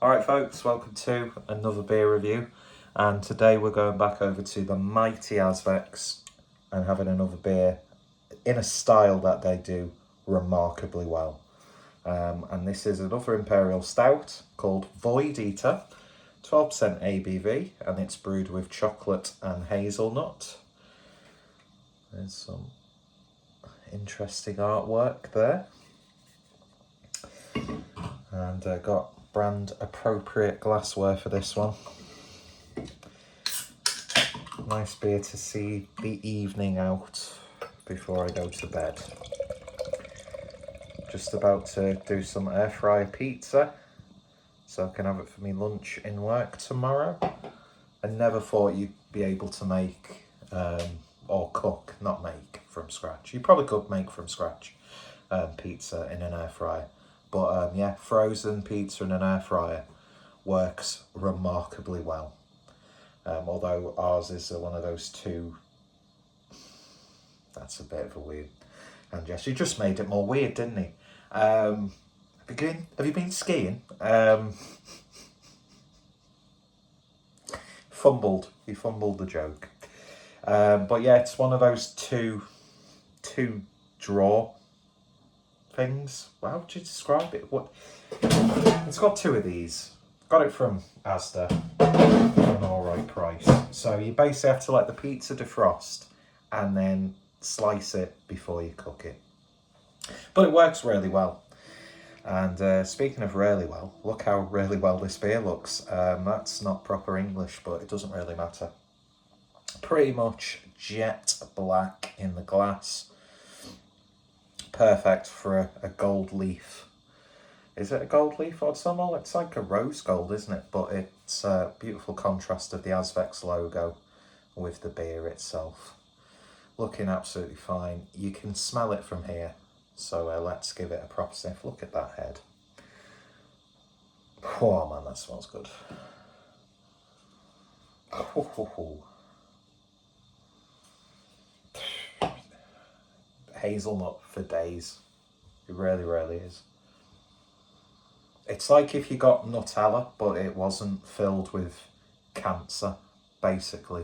Alright folks, welcome to another beer review, and today we're going back over to the mighty Azvex and having another beer in a style that they do remarkably well. And this is another Imperial Stout called Void Eater, 12% ABV, and it's brewed with chocolate and hazelnut. There's some interesting artwork there. And got brand appropriate glassware for this one. Nice beer to see the evening out before I go to bed. Just about to do some air fryer pizza so I can have it for me lunch in work tomorrow. I never thought you'd be able to make or cook, not make from scratch. You probably could make from scratch pizza in an air fryer. But yeah, frozen pizza in an air fryer works remarkably well. Although ours is one of those two. That's a bit of a weird. And yes, he just made it more weird, didn't he? Have you been skiing? He fumbled the joke. But yeah, it's one of those two draw things. How would you describe it? What? It's got two of these. Got it from Asda for an alright price. So you basically have to let the pizza defrost and then slice it before you cook it. But it works really well. And speaking of really well, look how really well this beer looks. That's not proper English, but it doesn't really matter. Pretty much jet black in the glass. Perfect for a gold leaf. Is it a gold leaf or something? It's like a rose gold, isn't it? But it's a beautiful contrast of the Azvex logo with the beer itself. Looking absolutely fine. You can smell it from here. So let's give it a proper sniff. Look at that head. Oh man, that smells good. Hazelnut for days. It really, really is. It's like if you got Nutella, but it wasn't filled with cancer, basically.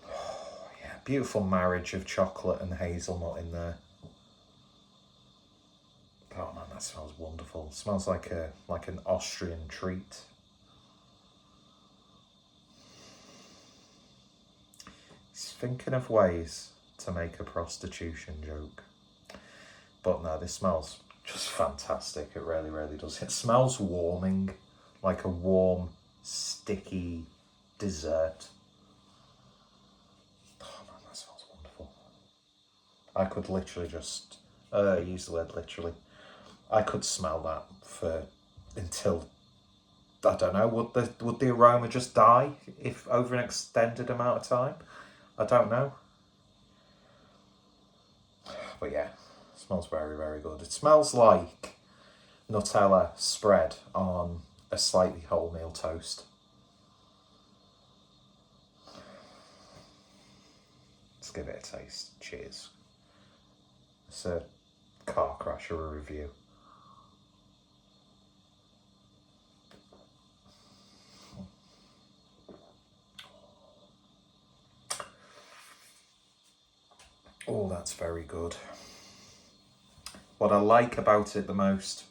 Oh, yeah, beautiful marriage of chocolate and hazelnut in there. Oh man, that smells wonderful. It smells like an Austrian treat. He's thinking of ways to make a prostitution joke. But no, this smells just fantastic. It really, really does. It smells warming, like a warm, sticky dessert. Oh man, that smells wonderful. I could literally just, use the word literally, I could smell that until, I don't know, would the aroma just die if over an extended amount of time? I don't know. But yeah, it smells very, very good. It smells like Nutella spread on a slightly wholemeal toast. Let's give it a taste. Cheers. It's a car crash or a review. Oh, that's very good. What I like about it the most,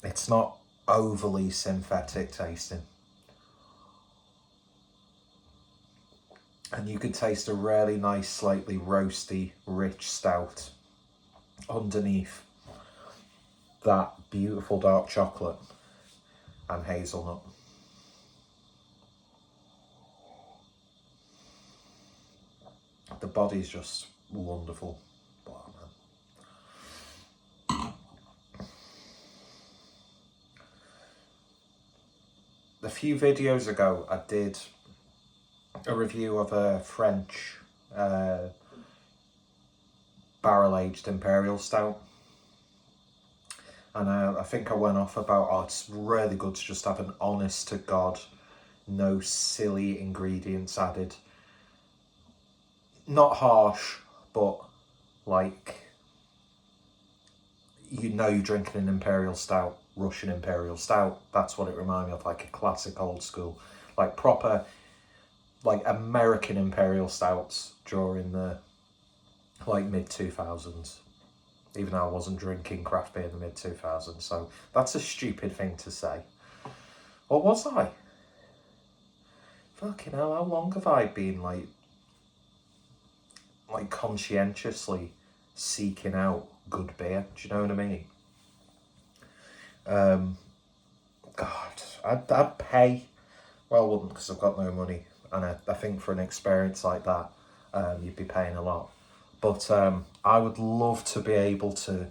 it's not overly synthetic tasting. And you can taste a really nice, slightly roasty, rich stout underneath that beautiful dark chocolate and hazelnut. The body's just wonderful. Oh, man. A few videos ago, I did a review of a French barrel-aged Imperial Stout. And I think I went off about, it's really good to just have an honest to God, no silly ingredients added. Not harsh, but like you know you're drinking an Imperial Stout, Russian Imperial Stout. That's what it reminded me of, like a classic old school, like proper, like American Imperial Stouts during the like mid-2000s. Even though I wasn't drinking craft beer in the mid-2000s. So that's a stupid thing to say. Or was I? Fucking hell, how long have I been like conscientiously seeking out good beer? Do you know what I mean? God, I'd pay. Well, I wouldn't, because I've got no money. And I think for an experience like that, you'd be paying a lot. But I would love to be able to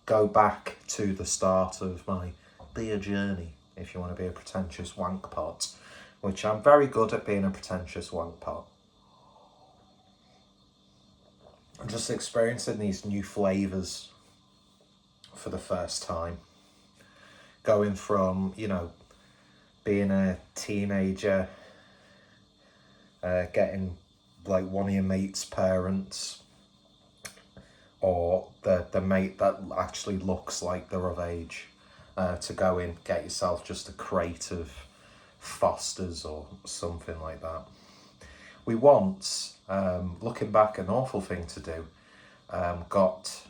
go back to the start of my beer journey, if you want to be a pretentious wank pot, which I'm very good at being a pretentious wank pot. I'm just experiencing these new flavours for the first time. Going from, you know, being a teenager, getting like one of your mate's parents, or the mate that actually looks like they're of age, to go in, get yourself just a crate of Fosters or something like that. We once, looking back, an awful thing to do, got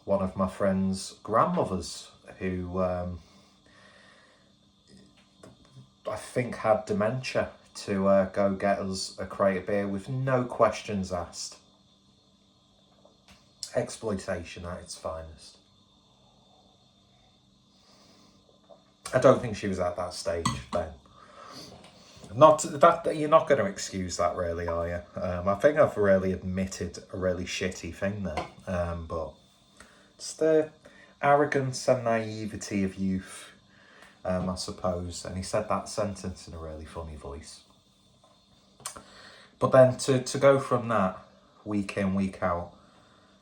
one of my friend's grandmothers who I think had dementia to go get us a crate of beer with no questions asked. Exploitation at its finest. I don't think she was at that stage then. Not that you're not going to excuse that, really, are you? I think I've really admitted a really shitty thing there, but it's the arrogance and naivety of youth, I suppose. And he said that sentence in a really funny voice. But then to go from that, week in, week out,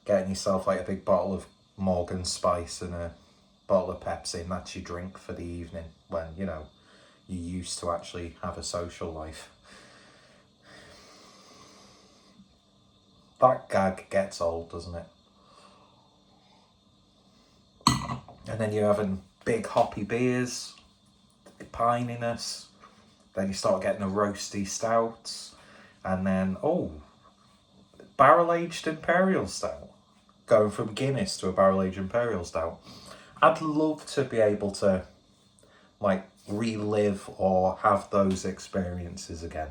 getting yourself like a big bottle of Morgan Spice and a bottle of Pepsi, and that's your drink for the evening when, you know, you used to actually have a social life. That gag gets old, doesn't it? And then you're having big hoppy beers, pininess. Then you start getting the roasty stouts. And then, barrel-aged Imperial Stout. Going from Guinness to a barrel-aged Imperial Stout. I'd love to be able to, like, relive or have those experiences again.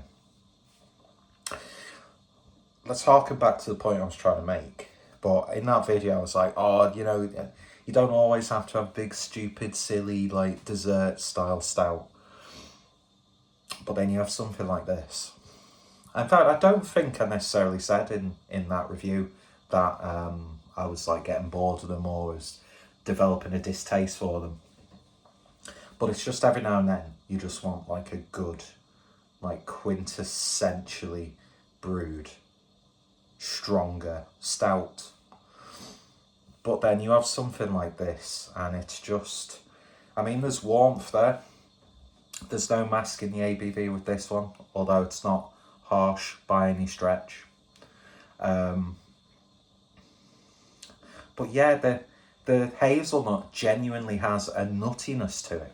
Let's harken back to the point I was trying to make. But in that video, I was like, you know, you don't always have to have big, stupid, silly, like, dessert-style stout. But then you have something like this. In fact, I don't think I necessarily said in that review that I was, like, getting bored of them or was developing a distaste for them. But it's just every now and then you just want like a good, like quintessentially brewed, stronger stout. But then you have something like this and it's just, I mean, there's warmth there. There's no masking the ABV with this one, although it's not harsh by any stretch. But yeah, the hazelnut genuinely has a nuttiness to it,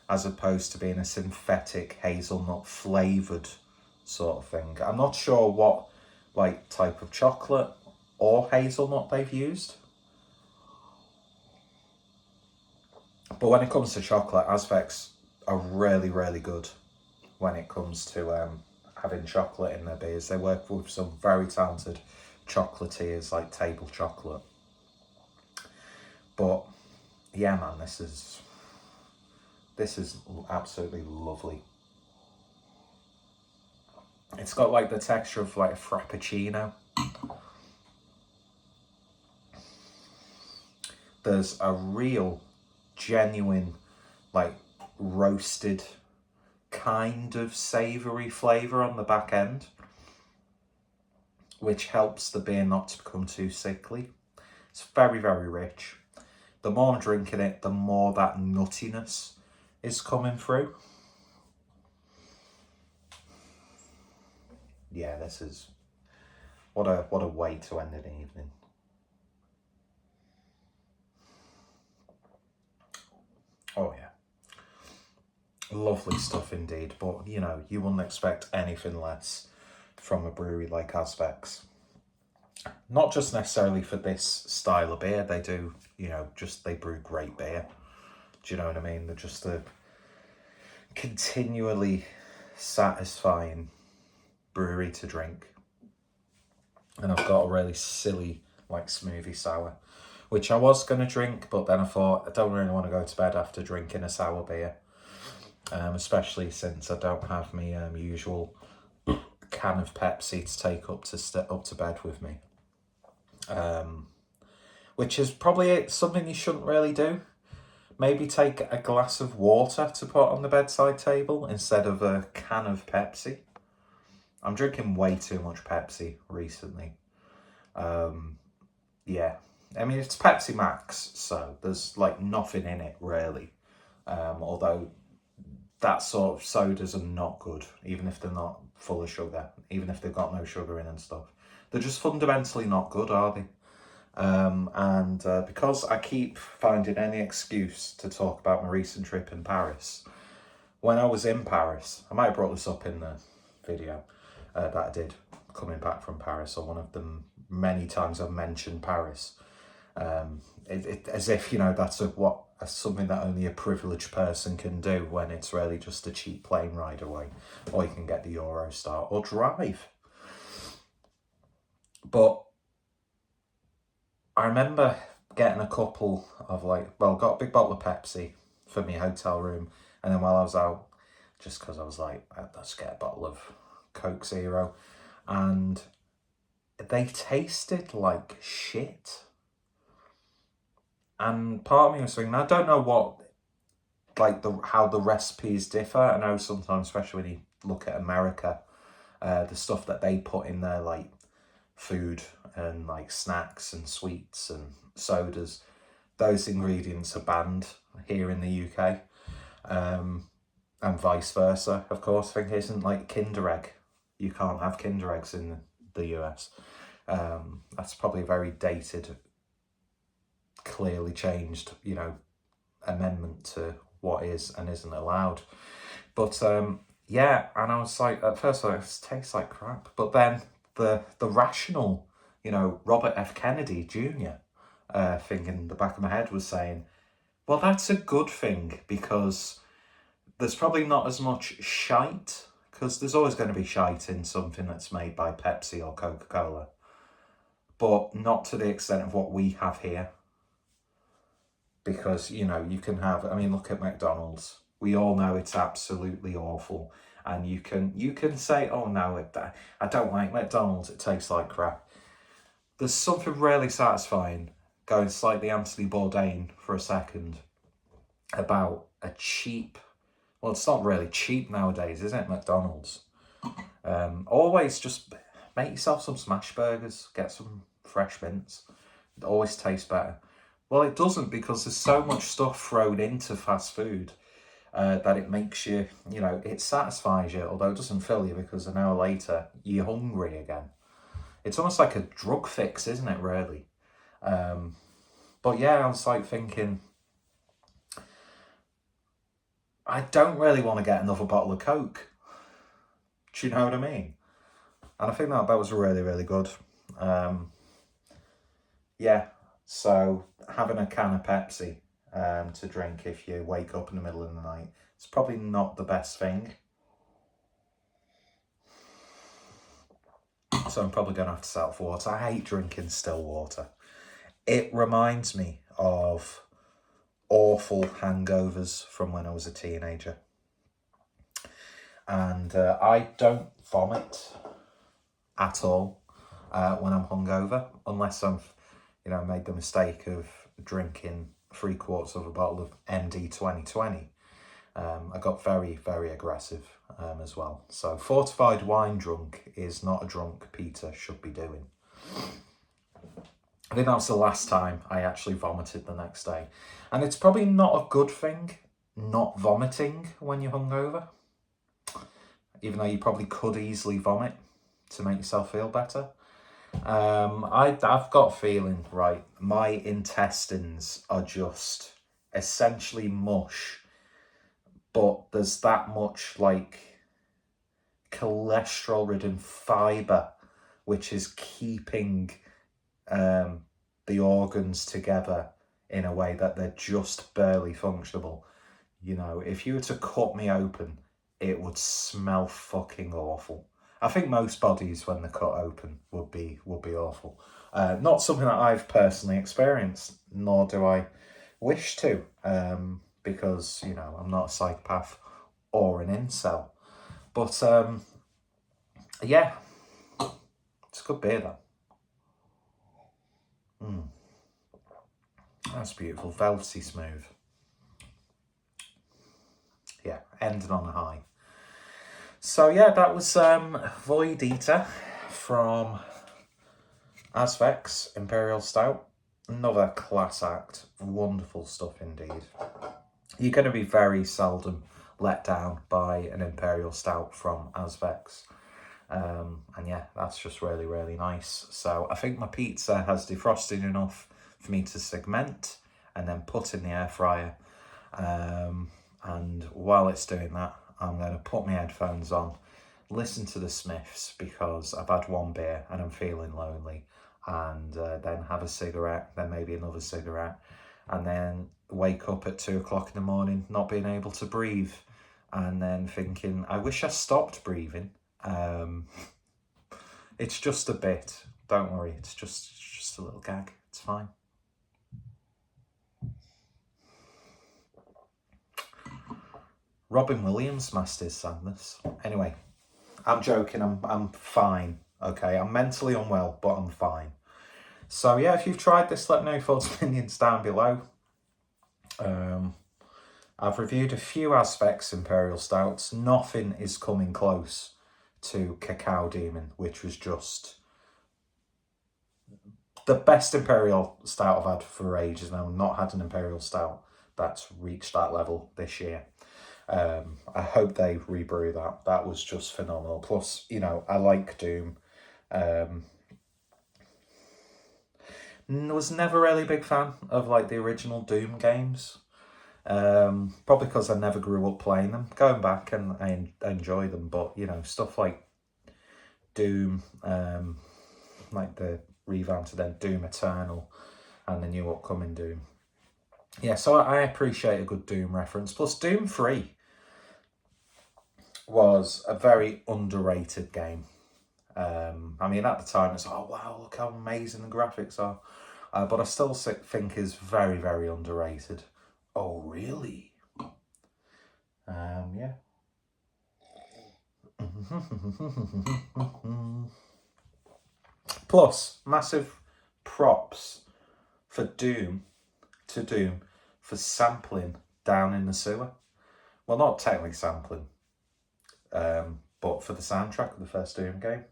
as opposed to being a synthetic hazelnut flavoured sort of thing. I'm not sure what like type of chocolate or hazelnut they've used. But when it comes to chocolate, Azvex are really, really good when it comes to having chocolate in their beers. They work with some very talented chocolatiers like Table Chocolate. But yeah, man, this is absolutely lovely. It's got like the texture of like a frappuccino. There's a real, genuine, like roasted kind of savoury flavour on the back end, which helps the beer not to become too sickly. It's very, very rich. The more I'm drinking it, the more that nuttiness is coming through. Yeah, this is what a way to end an evening. Lovely stuff indeed, but you know, you wouldn't expect anything less from a brewery like Azvex. Not just necessarily for this style of beer, they do, you know, just they brew great beer. Do you know what I mean? They're just a continually satisfying brewery to drink. And I've got a really silly, like, smoothie sour, which I was going to drink, but then I thought I don't really want to go to bed after drinking a sour beer. Especially since I don't have my usual can of Pepsi to take up to bed with me. Which is probably something you shouldn't really do. Maybe take a glass of water to put on the bedside table instead of a can of Pepsi. I'm drinking way too much Pepsi recently. Yeah, I mean, it's Pepsi Max, so there's like nothing in it really. Although that sort of sodas are not good, even if they're not full of sugar, even if they've got no sugar in and stuff. They're just fundamentally not good, are they? Because I keep finding any excuse to talk about my recent trip in Paris, when I was in Paris, I might have brought this up in the video that I did coming back from Paris, or one of the many times I've mentioned Paris. As if, you know, that's something that only a privileged person can do, when it's really just a cheap plane ride away, or you can get the Eurostar or drive. But I remember getting a couple of got a big bottle of Pepsi for my hotel room, and then while I was out, just because I was like, let's get a bottle of Coke Zero, and they tasted like shit. And part of me was thinking, I don't know what, how the recipes differ. I know sometimes, especially when you look at America, the stuff that they put in there, like food and like snacks and sweets and sodas, those ingredients are banned here in the UK, and vice versa, of course. I think it isn't like Kinder Egg. You can't have Kinder Eggs in the US. That's probably a very dated, clearly changed, you know, amendment to what is and isn't allowed. But yeah, and I was like, at first I thought, it tastes like crap. But then the rational, you know, Robert F. Kennedy Jr. Thing in the back of my head was saying, well, that's a good thing, because there's probably not as much shite, because there's always going to be shite in something that's made by Pepsi or Coca-Cola, but not to the extent of what we have here. Because, you know, you can have, I mean, look at McDonald's. We all know it's absolutely awful. And you can say, oh no, I don't like McDonald's, it tastes like crap. There's something really satisfying, going slightly Anthony Bourdain for a second, about a cheap, well, it's not really cheap nowadays, is it, McDonald's? Always just make yourself some smash burgers, get some fresh mints. It always tastes better. Well, it doesn't, because there's so much stuff thrown into fast food that it makes you, you know, it satisfies you, although it doesn't fill you, because an hour later you're hungry again. It's almost like a drug fix, isn't it, really? But yeah, I was like thinking, I don't really want to get another bottle of Coke. Do you know what I mean? And I think that was really, really good. Yeah, so having a can of Pepsi to drink if you wake up in the middle of the night, it's probably not the best thing. So I'm probably going to have to settle for water. I hate drinking still water. It reminds me of awful hangovers from when I was a teenager. And I don't vomit at all when I'm hungover, unless I've, you know, made the mistake of drinking 3/4 of a bottle of MD 2020. I got very, very aggressive as well. So fortified wine drunk is not a drunk Peter should be doing. I think that was the last time I actually vomited the next day. And it's probably not a good thing not vomiting when you're hungover, even though you probably could easily vomit to make yourself feel better. I've got a feeling, right, my intestines are just essentially mush, but there's that much like cholesterol-ridden fibre, which is keeping the organs together in a way that they're just barely functionable. You know, if you were to cut me open, it would smell fucking awful. I think most bodies, when they're cut open, would be awful. Not something that I've personally experienced, nor do I wish to, because, you know, I'm not a psychopath or an incel. But, yeah, it's a good beer, though. That's beautiful, velvety smooth. Yeah, ending on a high. So yeah, that was Void Eater from Azvex Imperial Stout. Another class act. Wonderful stuff indeed. You're going to be very seldom let down by an Imperial Stout from Azvex. And yeah, that's just really, really nice. So I think my pizza has defrosted enough for me to segment and then put in the air fryer. And while it's doing that, I'm going to put my headphones on, listen to the Smiths because I've had one beer and I'm feeling lonely, and then have a cigarette, then maybe another cigarette, and then wake up at 2 o'clock in the morning not being able to breathe, and then thinking, I wish I stopped breathing. It's just a bit. Don't worry, it's just a little gag. It's fine. Robin Williams masters sadness. Anyway, I'm joking. I'm fine. Okay, I'm mentally unwell, but I'm fine. So yeah, if you've tried this, let me know your thoughts and opinions down below. I've reviewed a few Azvex Imperial Stouts. Nothing is coming close to Cacao Demon, which was just the best Imperial Stout I've had for ages, and I've not had an Imperial Stout that's reached that level this year. I hope they rebrew that. That was just phenomenal. Plus, you know, I like Doom. Was never really a big fan of like the original Doom games. Probably because I never grew up playing them. Going back and I enjoy them, but you know, stuff like Doom, like the revamped then Doom Eternal and the new upcoming Doom. Yeah, so I appreciate a good Doom reference. Plus, Doom 3 was a very underrated game. I mean, at the time, it's oh wow, look how amazing the graphics are. But I still think is very, very underrated. Oh, really? Yeah. Plus, massive props for Doom for sampling down in the sewer. Well, not technically sampling, but for the soundtrack of the first Doom game.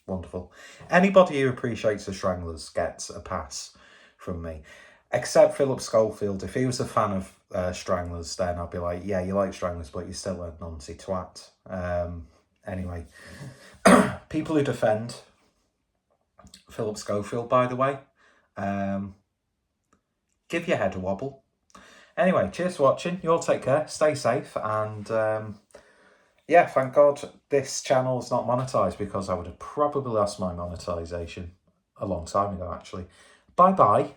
Wonderful. Anybody who appreciates the Stranglers gets a pass from me. Except Philip Schofield. If he was a fan of Stranglers, then I'd be like, yeah, you like Stranglers, but you're still a noncy twat. Anyway, people who defend Philip Schofield, by the way, give your head a wobble. Anyway, cheers for watching. You all take care, stay safe, and yeah, thank God this channel is not monetized, because I would have probably lost my monetization a long time ago, actually. Bye-bye.